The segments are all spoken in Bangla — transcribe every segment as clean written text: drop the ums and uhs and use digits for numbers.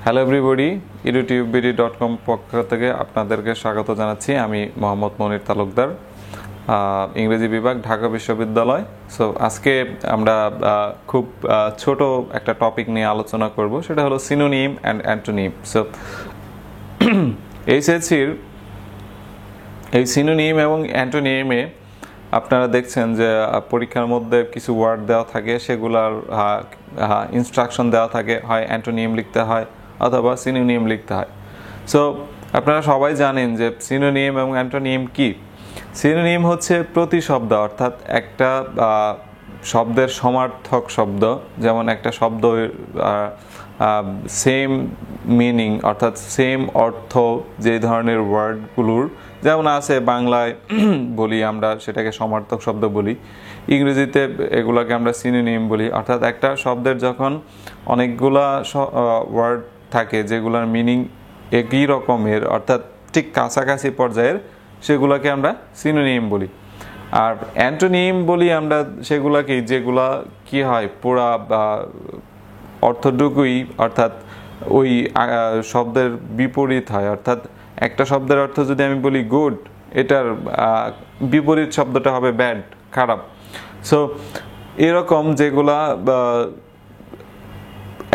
হ্যালো এভরিবডি, edutubebd.com পক্ষ থেকে আপনাদেরকে স্বাগত জানাচ্ছি। আমি মোহাম্মদ মনির তালুকদার, ইংরেজি বিভাগ, ঢাকা বিশ্ববিদ্যালয়। সো আজকে আমরা খুব ছোট একটা টপিক নিয়ে আলোচনা করব, সেটা হলো সিনোনিম অ্যান্ড অ্যান্টোনিম। সো এইচএসসির এই সিনোনিম এবং অ্যান্টোনিমে আপনারা দেখছেন যে পরীক্ষার মধ্যে কিছু ওয়ার্ড দেওয়া থাকে, সেগুলার ইনস্ট্রাকশন দেওয়া থাকে, হয় অ্যান্টোনিম লিখতে হয় অথবা সিনোনিম লিখতে হয়। সো আপনারা সবাই জানেন যে সিনোনিম এবং অ্যান্টোনিম কি। সিনোনিম হচ্ছে প্রতিশব্দ, অর্থাৎ একটা শব্দের সমার্থক শব্দ। যেমন একটা শব্দ সেম মিনিং অর্থাৎ সেম অর্থ যে ধরনের ওয়ার্ডগুলোর যেমন আছে, বাংলায় বলি আমরা সেটাকে সমার্থক শব্দ বলি, ইংরেজিতে এগুলোকে আমরা সিনোনিম বলি। অর্থাৎ একটা শব্দের যখন অনেকগুলা ওয়ার্ড থাকে যেগুলোর মিনিং একই রকমের অর্থাৎ ঠিক কাছাকাছি পর্যায়ের, সেগুলোকে আমরা সিনোনিম বলি। আর অ্যান্টোনিম বলি আমরা সেগুলাকেই যেগুলা কি হয় পুরা অর্থটুকুই অর্থাৎ ওই শব্দের বিপরীত হয়। অর্থাৎ একটা শব্দের অর্থ যদি আমি বলি গুড, এটার বিপরীত শব্দটা হবে ব্যাড, খারাপ। সো এরকম যেগুলা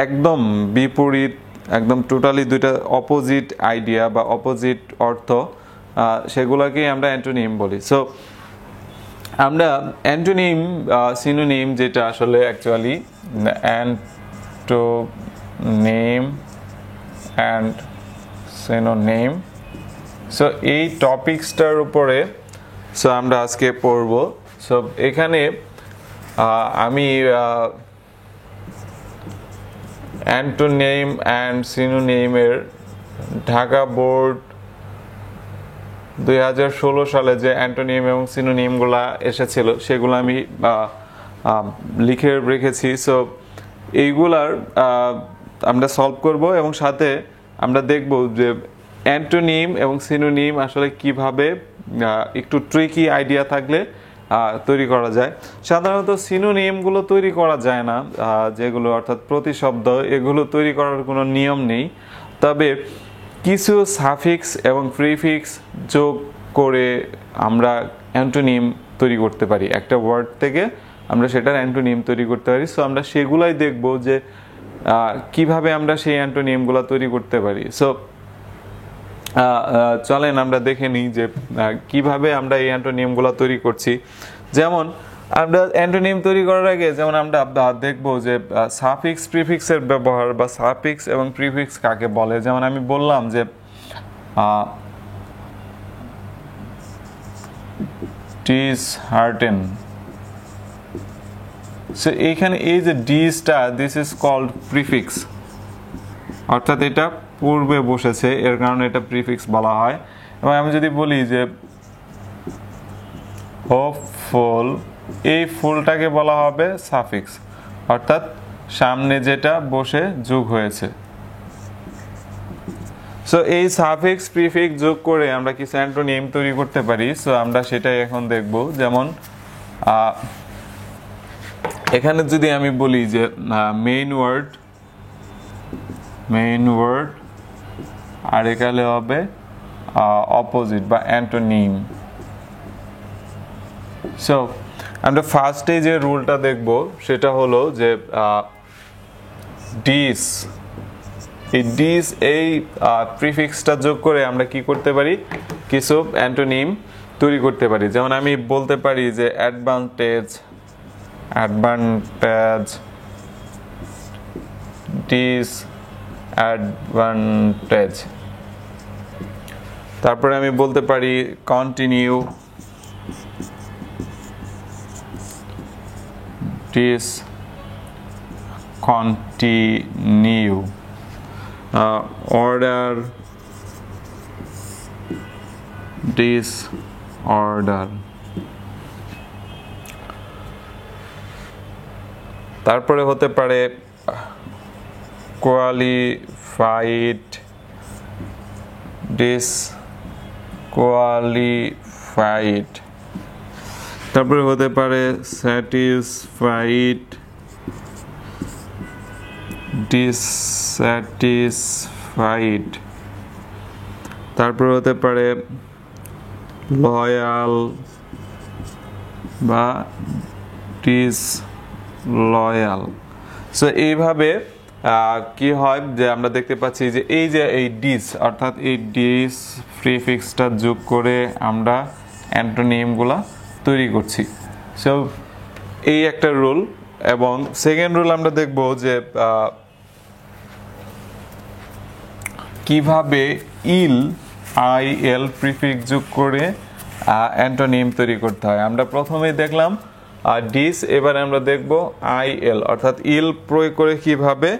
একদম বিপরীত, একদম টোটালি দুইটা অপোজিট আইডিয়া বা অপোজিট অর্থ, সেগুলোকেই আমরা অ্যান্টোনিম বলি। সো আমরা অ্যান্টোনিম সিনোনিম যেটা আসলে actually antonym and synonym. So এই টপিকসটার উপরে আমরা আজকে পড়ব। সো এখানে আমি অ্যান্টোনিম অ্যান্ড সিনোনিমের ঢাকা বোর্ড 2016 সালে যে অ্যান্টোনিম এবং সিনোনিমগুলা এসেছিল সেগুলো আমি লিখে রেখেছি। সো এইগুলার আমরা সলভ করব এবং সাথে আমরা দেখব যে অ্যান্টোনিম এবং সিনোনিম আসলে কিভাবে একটু ট্রিকি আইডিয়া থাকলে তৈরি করা যায়। সাধারণত সিনোনিমগুলো তৈরি করা যায় না, যেগুলো অর্থাৎ প্রতিশব্দ, এগুলো তৈরি করার কোনো নিয়ম নেই। তবে কিছু সাফিক্স এবং প্রিফিক্স যোগ করে আমরা অ্যান্টোনিম তৈরি করতে পারি। একটা ওয়ার্ড থেকে আমরা সেটার অ্যান্টোনিম তৈরি করতে পারি। সো আমরা সেগুলাই দেখব যে কিভাবে আমরা সেই অ্যান্টোনিমগুলো তৈরি করতে পারি। সো চলেন আমরা দেখে নিই যে কিভাবে আমরা এই অ্যান্টোনিমগুলো তৈরি করছি। যেমন আমরা অ্যান্টোনিম তৈরি করার আগে যেমন আমরা দেখব যে সাফিক্স প্রিফিক্সের ব্যবহার বা সাফিক্স এবং প্রিফিক্স কাকে বলে। যেমন আমি বললাম যে dishearten। সো এইখানে এই যে ডিসটা, দিস ইজ কল্ড প্রিফিক্স, অর্থাৎ এটা পূর্বে বসেছে, এর কারণে এটা প্রিফিক্স বলা হয়। এবং আমি যদি বলি যে হোপফুল, এই ফুলটাকে বলা হবে সাফিক্স, অর্থাৎ সামনে যেটা বসে যোগ হয়েছে। সো এই সাফিক্স প্রিফিক্স যোগ করে আমরা কিছু অ্যান্টোনিম তৈরি করতে পারি। সো আমরা সেটাই এখন দেখব। যেমন এখানে যদি আমি বলি যে মেইন ওয়ার্ড আর এখানে হবে অপোজিট বা অ্যান্টোনিম। সো আমরা ফার্স্টে যে রুলটা দেখব সেটা হলো যে ডিস, এই প্রিফিক্সটা যোগ করে আমরা কি করতে পারি, কিছু অ্যান্টোনিম তৈরি করতে পারি। যেমন আমি বলতে পারি যে অ্যাডভান্টেজ, ডিসঅ্যাডভান্টেজ। তারপরে আমি বলতে পারি কন্টিনিউ, ডিসকন্টিনিউ। Order, disorder. তারপরে হতে পারে কোয়ালিফাইড, ডিসকোয়ালিফাইড। তারপরে হতে পারে স্যাটিসফাইড, ডিসস্যাটিসফাইড, তারপর হতে পারে লয়াল বা ডিসলয়াল। সো এইভাবে কি হয় যে আমরা দেখতে পাচ্ছি যে এই ডিস অর্থাৎ এই ডিস প্রিফিক্সটা যোগ করে আমরা অ্যান্টোনিমগুলা তৈরি করছি। সো এই একটা রুল। এবং সেকেন্ড রুল আমরা দেখব যে কিভাবে IL প্রিফিক্স যোগ করে অ্যান্টোনিম তৈরি করতে হয়। আমরা প্রথমেই দেখলাম ডিস, এবারে আমরা দেখব IL অর্থাৎ ইল প্রয়োগ করে কিভাবে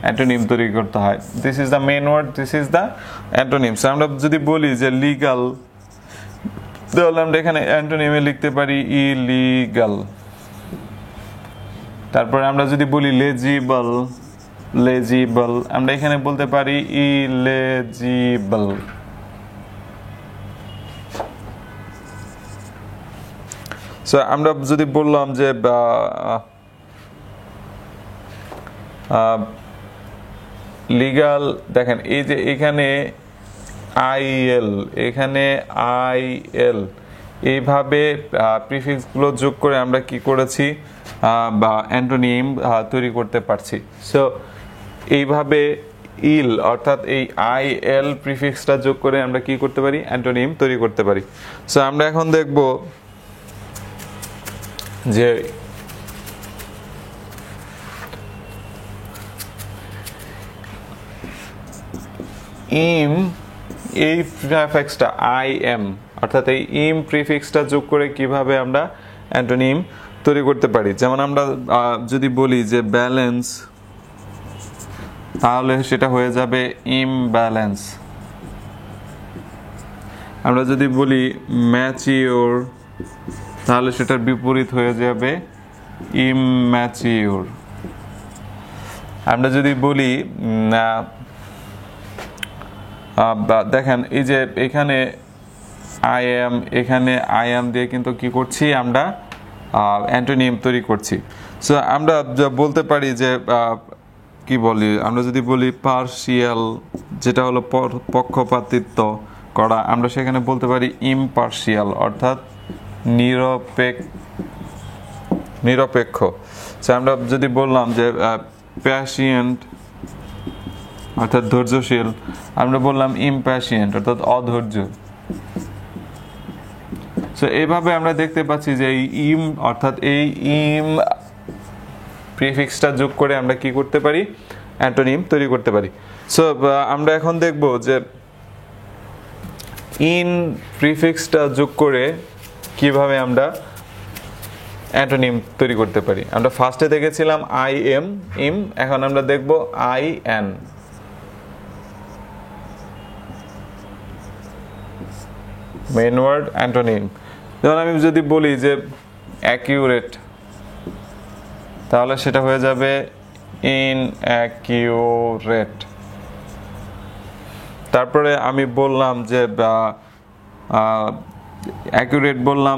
অ্যান্টোনিম তৈরি করতে হয়। This is the main word, this is the antonym. So আমরা যদি বলি যে লিগাল, তাহলে আমরা এখানে অ্যান্টোনিমে লিখতে পারি ইলিগাল। তারপরে আমরা যদি বলি লেজিবল, লেজিবল, আমরা এখানে বলতে পারি ইলেজিবল। সো আমরা যদি বললাম যে লিগাল, দেখেন এই যে এখানে IL, এখানে IL, এইভাবে প্রিফিক্সগুলো যোগ করে আমরা কি করেছি বা অ্যান্টোনিম তৈরি করতে পারছি। সো এইভাবে ইল অর্থাৎ এই IL প্রিফিক্সটা যোগ করে আমরা কি করতে পারি, অ্যান্টোনিম তৈরি করতে পারি। সো আমরা এখন দেখব যে ইম, এই প্রিফিক্সটা IM অর্থাৎ এই ইম প্রিফিক্সটা যোগ করে কিভাবে আমরা অ্যান্টোনিম তৈরি করতে পারি। যেমন আমরা যদি বলি যে ব্যালেন্স, তাহলে সেটা হয়ে যাবে ইমব্যালেন্স। আমরা যদি বলি ম্যাচিওর, তাহলে সেটার বিপরীত হয়ে যাবে ইমম্যাচিওর। আমরা যদি বলি দেখেন এই যে এখানে এখানে দিয়ে কিন্তু কি করছি আমরা অ্যান্টোনিম তৈরি করছি। সো আমরা বলতে পারি যে কি বলি, আমরা যদি বলি পার্শিয়াল, যেটা হলো পক্ষপাতিত্ব করা, আমরা সেখানে বলতে পারি ইমপার্শিয়াল অর্থাৎ নিরপেক্ষ। সো আমরা যদি বললাম যে প্যাশিয়েন্ট অর্থাৎ ধৈর্যশীল, আমরা বললাম ইমপ্যাশিয়েন্ট অর্থাৎ অধৈর্য। সো এইভাবে আমরা দেখতে পাচ্ছি যে এই ইম অর্থাৎ এই ইম প্রিফিক্সটা যোগ করে আমরা কি করতে পারি, অ্যান্টোনিম তৈরি করতে পারি। সো আমরা এখন দেখব যে ইন প্রিফিক্সটা যোগ করে কিভাবে আমরা অ্যান্টোনিম তৈরি করতে পারি। আমরা ফার্স্টে দেখেছিলাম IM, ইম, এখন আমরা দেখব IN। Main word antonym. যেমন আমি যদি বলি যে অ্যাকিউরেট, তাহলে সেটা হয়ে যাবে ইনঅ্যাকিউরেট। তারপরে আমি বললাম যে অ্যাকিউরেট বললাম,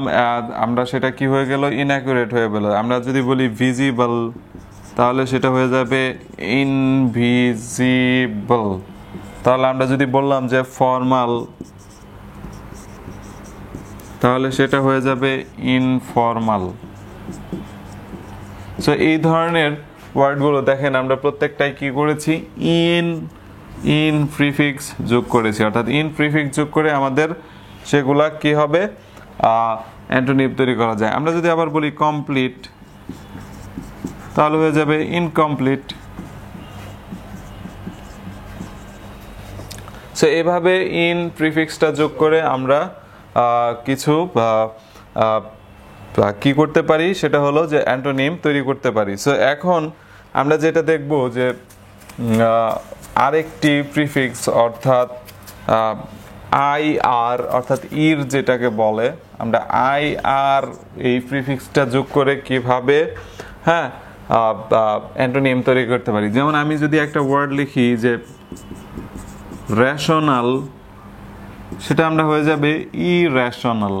আমরা সেটা কি হয়ে গেল, ইনঅ্যাকিউরেট হয়ে গেল। আমরা যদি বলি ভিজিবল, তাহলে সেটা হয়ে যাবে ইনভিজিবল। তাহলে আমরা যদি বললাম যে ফর্মাল, তাহলে সেটা হয়ে যাবে ইনফর্মাল। সো এই ধরনের ওয়ার্ডগুলো দেখেন আমরা প্রত্যেকটাই কি করেছি, ইন প্রিফিক্স যোগ করেছি, অর্থাৎ ইন প্রিফিক্স যোগ করে আমাদের সেগুলা কি হবে, অ্যান্টোনিম তৈরি করা যায়। আমরা যদি আবার বলি কমপ্লিট, তাহলে হয়ে যাবে ইনকমপ্লিট। সো এভাবে ইন প্রিফিক্সটা যোগ করে আমরা কিছু কি করতে পারি, সেটা হলো যে অ্যান্টোনিম তৈরি করতে পারি। সো এখন আমরা যেটা দেখব যে আরেকটি প্রিফিক্স অর্থাৎ IR অর্থাৎ ইর যেটাকে বলে, আমরা IR এই প্রিফিক্সটা যোগ করে কিভাবে অ্যান্টোনিম তৈরি করতে পারি। যেমন আমি যদি একটা ওয়ার্ড লিখি যে রেশনাল, সেটা আমরা হয়ে যাবে ইরেশনাল।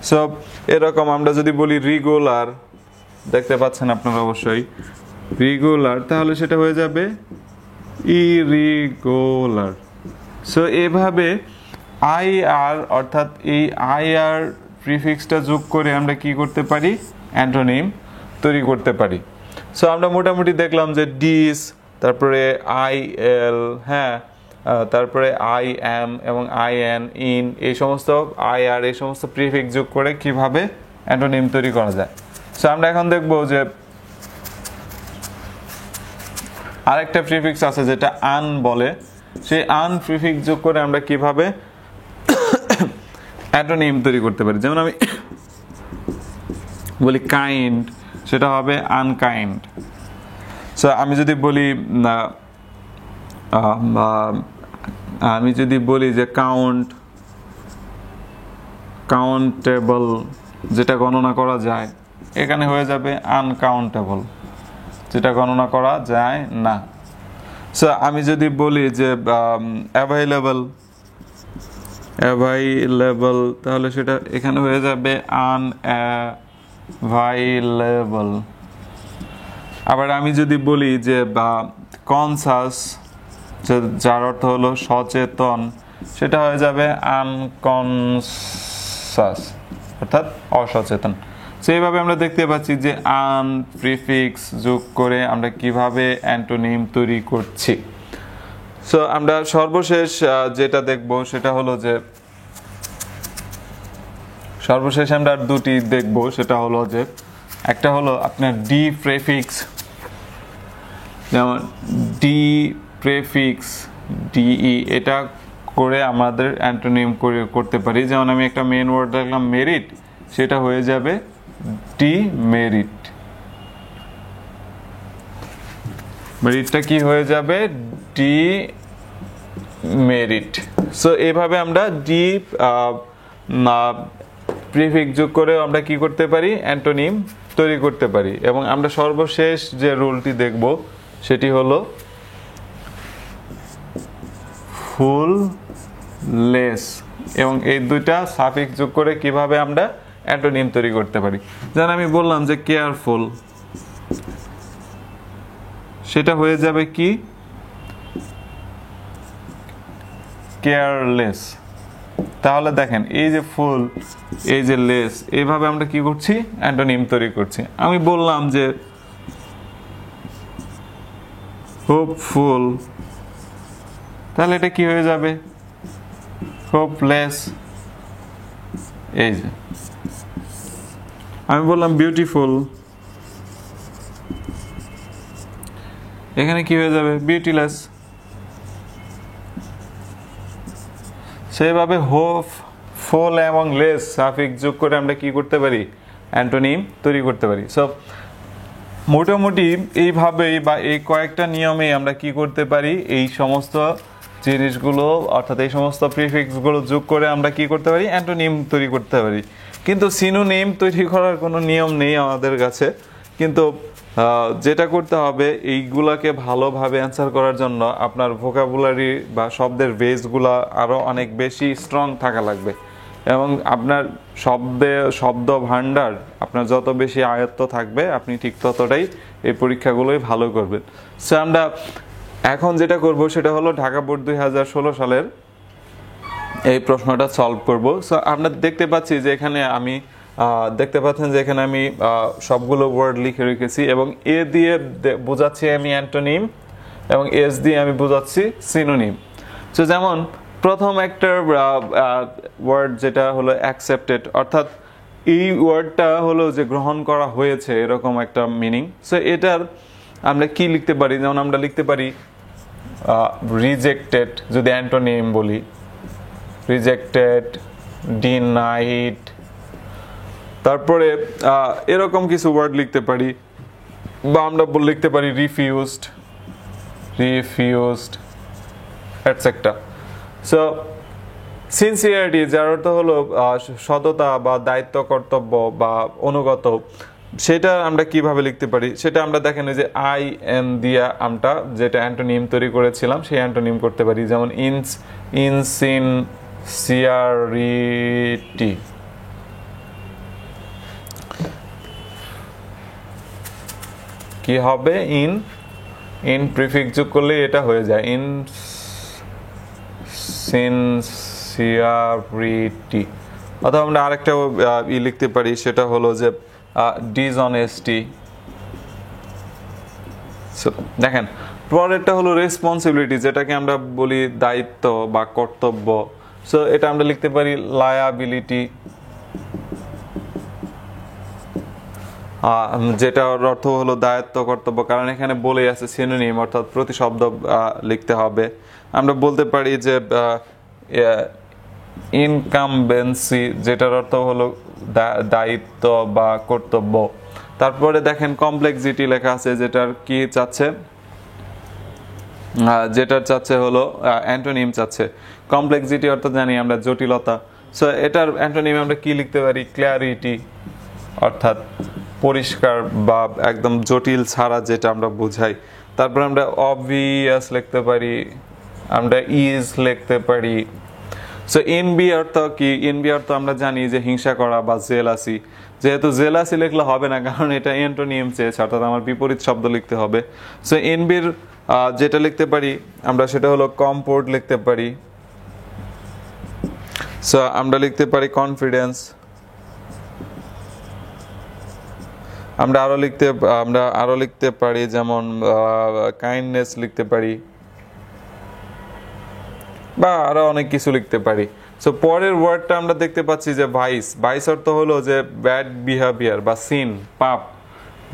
সো এরকম আমরা যদি বলি রেগুলার, দেখতে পাচ্ছেন আপনারা অবশ্যই রেগুলার, তাহলে সেটা হয়ে যাবে ইরেগুলার। সো এভাবে আই আর অর্থাৎ এই আই আর প্রিফিক্সটা যোগ করে আমরা কি করতে পারি, অ্যান্টোনিম তৈরি করতে পারি। সো আমরা মোটামুটি দেখলাম যে ডিস, তারপরে আই এল, হ্যাঁ, তারপরে আই এম এবং আই এন, ইন, এই সমস্ত আই আর এই সমস্ত প্রিফিক্স যোগ করে কিভাবে অ্যান্টোনিম তৈরি করা যায়। সো আমরা এখন দেখব যে আরেকটা প্রিফিক্স আছে যেটা আন বলে, সেই আন প্রিফিক্স যোগ করে আমরা কিভাবে অ্যান্টোনিম তৈরি করতে পারি। যেমন আমি বলি কাইন্ড, সেটা হবে আনকাইন্ড। সো আমি যদি বলি যে কাউন্টেবল, যেটা গণনা করা যায়, এখানে হয়ে যাবে আনকাউন্টেবল, যেটা গণনা করা যায় না। সো আমি যদি বলি যে অ্যাভাইলেবল, তাহলে সেটা এখানে হয়ে যাবে আনঅ্যাভাইলেবল। আবার আমি যদি বলি যে কনসাস, যার অর্থ হলো সচেতন, সেটা হয়ে যাবে আনকনসাস, অর্থাৎ অসচেতন। সেইভাবে আমরা দেখতে পাচ্ছি যে আন প্রিফিক্স যোগ করে আমরা কিভাবে অ্যান্টোনিম তৈরি করছি। সো আমরা সর্বশেষ যেটা দেখব সেটা হলো যে সর্বশেষ আমরা দুটি দেখব, সেটা হলো যে একটা হলো আপনার ডি প্রেফিক্স, যেমন ডি প্রেফিক্স ডিই, এটা করে আমাদের অ্যান্টোনিম করতে পারি। যেমন আমি একটা মেন ওয়ার্ড দেখলাম মেরিট, সেটা হয়ে যাবে ডি মেরিট। মেরিটটা কি হয়ে যাবে, ডি মেরিট। সো এইভাবে আমরা ডি প্রিফিক্স যোগ করে আমরা কি করতে পারি, অ্যান্টোনিম তৈরি করতে পারি। এবং আমরা সর্বশেষ যে রুলটি দেখব সেটি হলো ফুল লেস, এবং এই দুইটা সাফিক্স যোগ করে কিভাবে আমরা অ্যান্টোনিম তৈরি করতে পারি। যেমন আমি বললাম যে কেয়ারফুল, সেটা হয়ে যাবে কি, কেয়ারলেস। তাহলে দেখেন এই যে ফুল, এই যে লেস, এইভাবে আমরা কি করছি, অ্যান্টোনিম তৈরি করছি। আমি বললাম যে হোপফুল, তাহলে এটা কি হয়ে যাবে, হোপলেস। এই যে আমি বললাম বিউটিফুল, এখানে কি হয়ে যাবে, বিউটিলেস। সেভাবে হোপ, ফুল এবং লেস সাফিক্স যোগ করে আমরা কি করতে পারি, অ্যান্টোনিম তৈরি করতে পারি। সো মোটামুটি এইভাবেই বা এই কয়েকটা নিয়মেই আমরা কি করতে পারি, এই সমস্ত জিনিসগুলো অর্থাৎ এই সমস্ত প্রিফিক্সগুলো যোগ করে আমরা কি করতে পারি, অ্যান্টোনিম তৈরি করতে পারি। কিন্তু সিনোনিম তৈরি করার কোনো নিয়ম নেই আমাদের কাছে। কিন্তু যেটা করতে হবে, এইগুলাকে ভালোভাবে অ্যান্সার করার জন্য আপনার ভোকাবুলারি বা শব্দের বেসগুলা আরও অনেক বেশি স্ট্রং থাকা লাগবে, এবং আপনার শব্দ ভাণ্ডার আপনার যত বেশি আয়ত্ত থাকবে, আপনি ঠিক ততটাই এই পরীক্ষাগুলোই ভালো করবেন। সো আমরা এখন যেটা করব সেটা হলো ঢাকা বোর্ড 2016 সালের এই প্রশ্নটা সলভ করব। সো আমরা দেখতে পাচ্ছি যে এখানে আমি দেখতে পাচ্ছেন যে এখানে আমি সবগুলো ওয়ার্ড লিখে রেখেছি, এবং এ দিয়ে বোঝাচ্ছি আমি অ্যান্টোনিম এবং এস দিয়ে আমি বোঝাচ্ছি সিনোনিম। সো যেমন প্রথম একটা ওয়ার্ড যেটা হলো অ্যাকসেপ্টেড, অর্থাৎ এই ওয়ার্ডটা হলো যে গ্রহণ করা হয়েছে, এরকম একটা মিনিং। সো এটার আমরা কি লিখতে পারি, যেমন আমরা লিখতে পারি রিজেক্টেড, যদি অ্যান্টোনিম বলি রিজেক্টেড, ডিনাইড, তারপরে এরকম কিছু ওয়ার্ড লিখতে পারি। বা আমরা লিখতে পারি রিফিউজড এটসেট্রা। সো সিনসিয়ারিটি, যার অর্থ হলো সততা বা দায়িত্ব, কর্তব্য বা অনুগত, সেটা আমরা কিভাবে লিখতে পারি সেটা আমরা দেখেন যে আই এন দিয়া আমরা যেটা অ্যান্টোনিম তৈরি করেছিলাম সেই অ্যান্টোনিম করতে পারি। যেমন ইনসিনসিয়ারিটি, কি হবে ইন প্রিফিক্স যোগ করলে এটা হয়ে যায় ইনসিনসিয়ারিটি। অথবা আমরা আরেকটা লিখতে পারি, সেটা হলো যে ডিসঅনেস্টি। দেখেন পরেরটা হলো রেসপন্সিবিলিটি, যেটাকে আমরা বলি দায়িত্ব বা কর্তব্য। সো এটা আমরা লিখতে পারি লায়াবিলিটি, যেটার অর্থ হলো দায়িত্ব কর্তব্য, কারণ এখানে বলে আছে সিনোনিম, অর্থাৎ প্রতিশব্দ লিখতে হবে। আমরা বলতে পারি যে ইনকামবেন্সি, যেটার অর্থ হলো দায়িত্ব বা কর্তব্য। তারপরে দেখেন কমপ্লেক্সিটি লেখা আছে, যেটার কি চাচ্ছে, যেটার চাচ্ছে হলো অ্যান্টোনিম চাচ্ছে। কমপ্লেক্সিটি অর্থ জানি আমরা জটিলতা। সো এটার অ্যান্টোনিম আমরা কি লিখতে পারি, ক্ল্যারিটি, অর্থাৎ পরিষ্কার বা একদম জটিল ছাড়া যেটা আমরা বুঝাই। তারপর আমরা অবভিয়াস লিখতে পারি, আমরা ইজ লিখতে পারি। সো এনবি অর্থ কি, এনবি অর্থ আমরা জানি যে হিংসা করা বা জেলাসি। যেহেতু জেলাসি লিখলে হবে না, কারণ এটা অ্যান্টোনিম চেয়েছে, অর্থাৎ আমার বিপরীত শব্দ লিখতে হবে। সো এনবির যেটা লিখতে পারি আমরা, সেটা হলো কম্পোর্ট লিখতে পারি। সো আমরা লিখতে পারি কনফিডেন্স। আমরা আরো লিখতে পারি যেমন কাইন্ডনেস লিখতে পারি, বা আরো অনেক কিছু লিখতে পারি। সো পরের ওয়ার্ডটা আমরা দেখতে পাচ্ছি যে ভাইস অর্থ হলো যে ব্যাড বিহেভিয়ার বা সিন, পাপ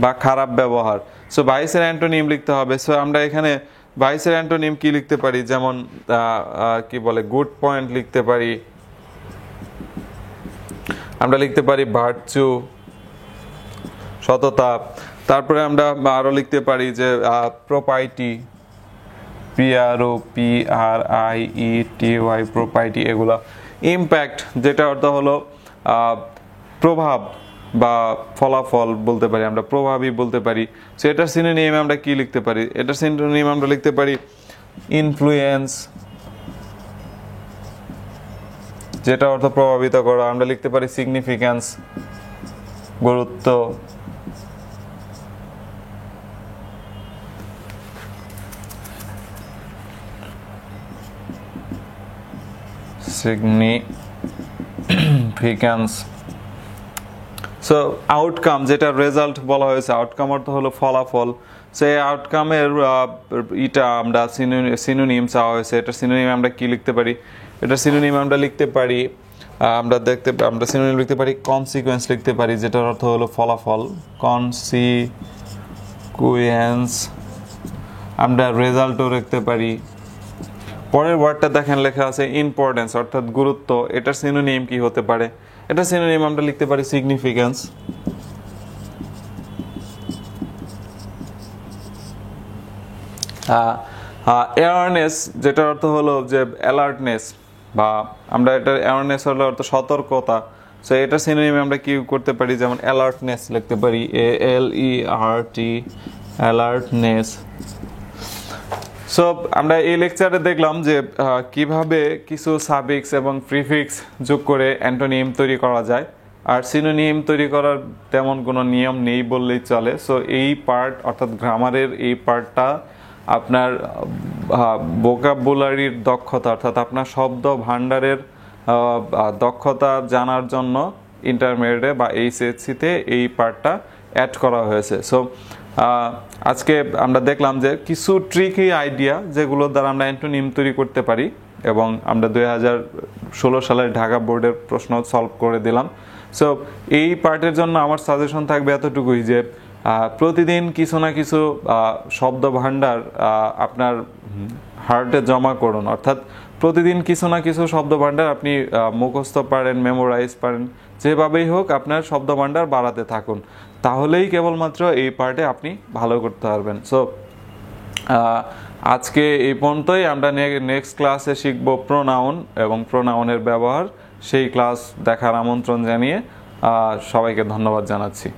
বা খারাপ ব্যবহার। সো ভাইসের অ্যান্টোনিম লিখতে হবে। সো আমরা এখানে ভাইসের অ্যান্টোনিম কি লিখতে পারি, যেমন কি বলে গুড পয়েন্ট লিখতে পারি, আমরা লিখতে পারি ভার্চু, সততা। তারপরে আমরা আরো লিখতে পারি যে প্রপাইটি, PROPRIETY, প্রপাইটি এগুলা। ইম্প্যাক্ট, যেটা অর্থ হলো প্রভাব বা ফলাফল বলতে পারি, আমরা প্রভাবই বলতে পারি। সো এটার সিনোনিম আমরা কি লিখতে পারি, এটার সিনোনিম আমরা লিখতে পারি ইনফ্লুয়েন্স, যেটা অর্থ প্রভাবিত করা। আমরা লিখতে পারি সিগনিফিক্যান্স, গুরুত্ব। সিগনিফিক্যান্স। সো আউটকাম, যেটা রেজাল্ট বলা হয়েছে, আউটকাম অর্থ হলো ফলাফল। সো এই আউটকামের এটা আমরা সিনোনিম চাওয়া হয়েছে, এটা সিনোনিম আমরা কি লিখতে পারি, এটা সিনোনিম আমরা লিখতে পারি, আমরা সিনোনিম লিখতে পারি কনসিকুয়েন্স লিখতে পারি, যেটার অর্থ হলো ফলাফল, কনসিকুয়েন্স। আমরা রেজাল্টও লিখতে পারি। পরের ওয়ার্ডটা দেখেন লেখা আছে ইম্পর্টেন্স, অর্থাৎ গুরুত্ব। এটার সিনোনিম কি হতে পারে, এটা সিনোনিম আমরা লিখতে পারি সিগনিফিক্যান্স। অ্যাওয়ারনেস, যেটার অর্থ হলো যে অ্যালার্টনেস, বা আমরা এটার অ্যাওয়ারনেস হলো অর্থ সতর্কতা। সো এটা সিনোনিম আমরা কি করতে পারি, যেমন অ্যালার্টনেস লিখতে পারি, ALERT, অ্যালার্টনেস। সো আমরা এই লেকচারে দেখলাম যে কিভাবে কিছু সাফিক্স এবং প্রিফিক্স যোগ করে অ্যান্টোনিম তৈরি করা যায়। আর সিনোনিম তৈরি করার তেমন কোনো নিয়ম নেই বললেই চলে। সো এই পার্ট, অর্থাৎ গ্রামারের এই পার্টটা আপনার ভোকাবুলারির দক্ষতা, অর্থাৎ আপনার শব্দ ভাণ্ডারের দক্ষতা জানার জন্য ইন্টারমিডিয়েটে বা HSC-তে এই পার্টটা অ্যাড করা হয়েছে। সো আজকে আমরা দেখলাম যে কিছু ট্রিকি আইডিয়া, যেগুলোর দ্বারা আমরা অ্যান্টোনিম তৈরি করতে পারি, এবং আমরা 2016 সালের ঢাকা বোর্ডের প্রশ্ন সলভ করে দিলাম। সো এই পার্টের জন্য আমার সাজেশন থাকবে এতটুকুই যে প্রতিদিন কিছু না কিছু শব্দ ভাণ্ডার আপনার হার্টে জমা করুন, অর্থাৎ প্রতিদিন কিছু না কিছু শব্দ ভাণ্ডার আপনি মুখস্থ পারেন, মেমোরাইজ পারেন, যেভাবেই হোক আপনার শব্দ ভাণ্ডার বাড়াতে থাকুন, তাহলেই কেবলমাত্র এই পার্টে আপনি ভালো করতে পারবেন। সো আজকে এই পর্যন্তই। আমরা নেক্সট ক্লাসে শিখব প্রোনাউন এবং প্রোনাউনের ব্যবহার। সেই ক্লাস দেখার আমন্ত্রণ জানিয়ে সবাইকে ধন্যবাদ জানাচ্ছি।